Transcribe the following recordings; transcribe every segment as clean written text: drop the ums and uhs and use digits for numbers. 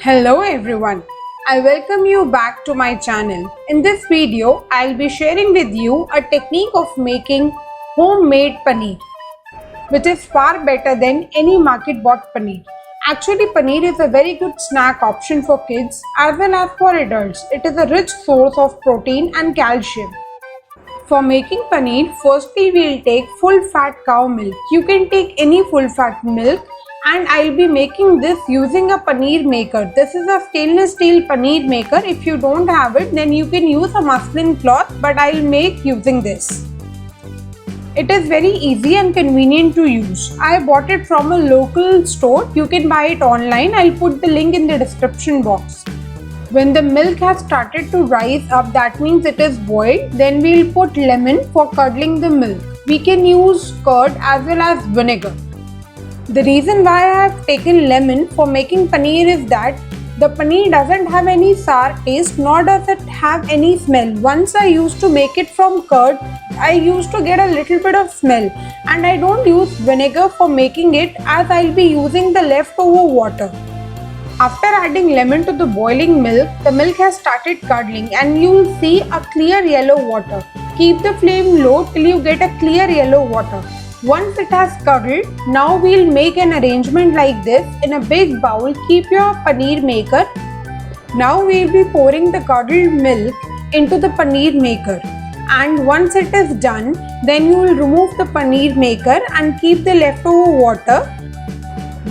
Hello everyone, I welcome you back to my channel. In this video, I'll be sharing with you a technique of making homemade paneer, which is far better than any market bought paneer. Actually, paneer is a very good snack option for kids as well as for adults. It is a rich source of protein and calcium. For making paneer, firstly we'll take full fat cow milk. You can take any full fat milk and I'll be making this using a paneer maker. This is a stainless steel paneer maker. If you don't have it, then you can use a muslin cloth, but I'll make using this. It is very easy and convenient to use. I bought it from a local store. You can buy it online. I'll put the link in the description box. When the milk has started to rise up, that means it is boiled. Then we'll put lemon for curdling the milk. We can use curd as well as vinegar. The reason why I have taken lemon for making paneer is that the paneer doesn't have any sour taste nor does it have any smell. Once I used to make it from curd, I used to get a little bit of smell, and I don't use vinegar for making it as I'll be using the leftover water. After adding lemon to the boiling milk, the milk has started curdling and you will see a clear yellow water. Keep the flame low till you get a clear yellow water. Once it has curdled, now we'll make an arrangement like this. In a big bowl, keep your paneer maker. Now we'll be pouring the curdled milk into the paneer maker. And once it is done, then you will remove the paneer maker and keep the leftover water,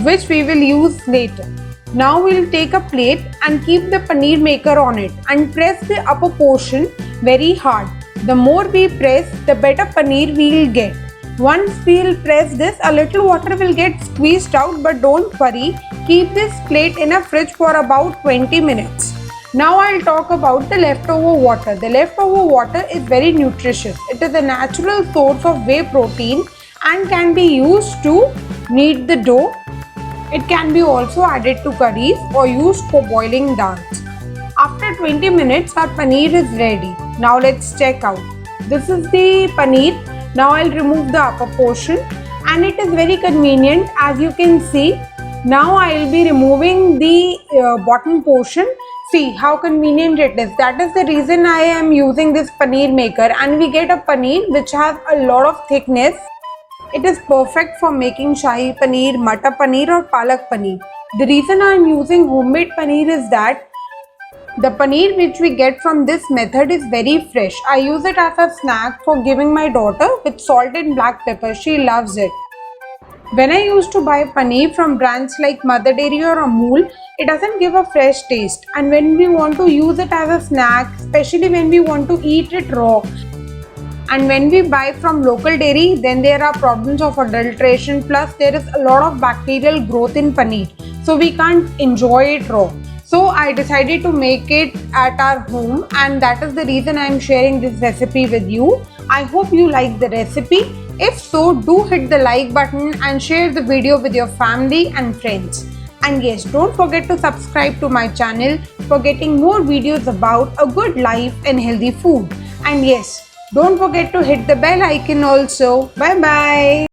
which we will use later. Now we'll take a plate and keep the paneer maker on it and press the upper portion very hard. The more we press, the better paneer we'll get. Once we'll press this, a little water will get squeezed out, but don't worry. Keep this plate in a fridge for about 20 minutes. Now I'll talk about the leftover water. The leftover water is very nutritious. It is a natural source of whey protein and can be used to knead the dough. It can be also added to curries or used for boiling dals. After 20 minutes, our paneer is ready. Now let's check out. This is the paneer. Now I'll remove the upper portion, and it is very convenient as you can see. Now I'll be removing the bottom portion. See how convenient it is. That is the reason I am using this paneer maker, and we get a paneer which has a lot of thickness. It is perfect for making shahi paneer, matar paneer or palak paneer. The reason I am using homemade paneer is that the paneer which we get from this method is very fresh. I use it as a snack for giving my daughter with salt and black pepper. She loves it. When I used to buy paneer from brands like Mother Dairy or Amul, it doesn't give a fresh taste. And when we want to use it as a snack, especially when we want to eat it raw, and when we buy from local dairy, then there are problems of adulteration, plus there is a lot of bacterial growth in paneer. So we can't enjoy it raw. So I decided to make it at our home, and that is the reason I am sharing this recipe with you. I hope you like the recipe. If so, do hit the like button and share the video with your family and friends. And yes, don't forget to subscribe to my channel for getting more videos about a good life and healthy food. And yes, don't forget to hit the bell icon also. Bye bye.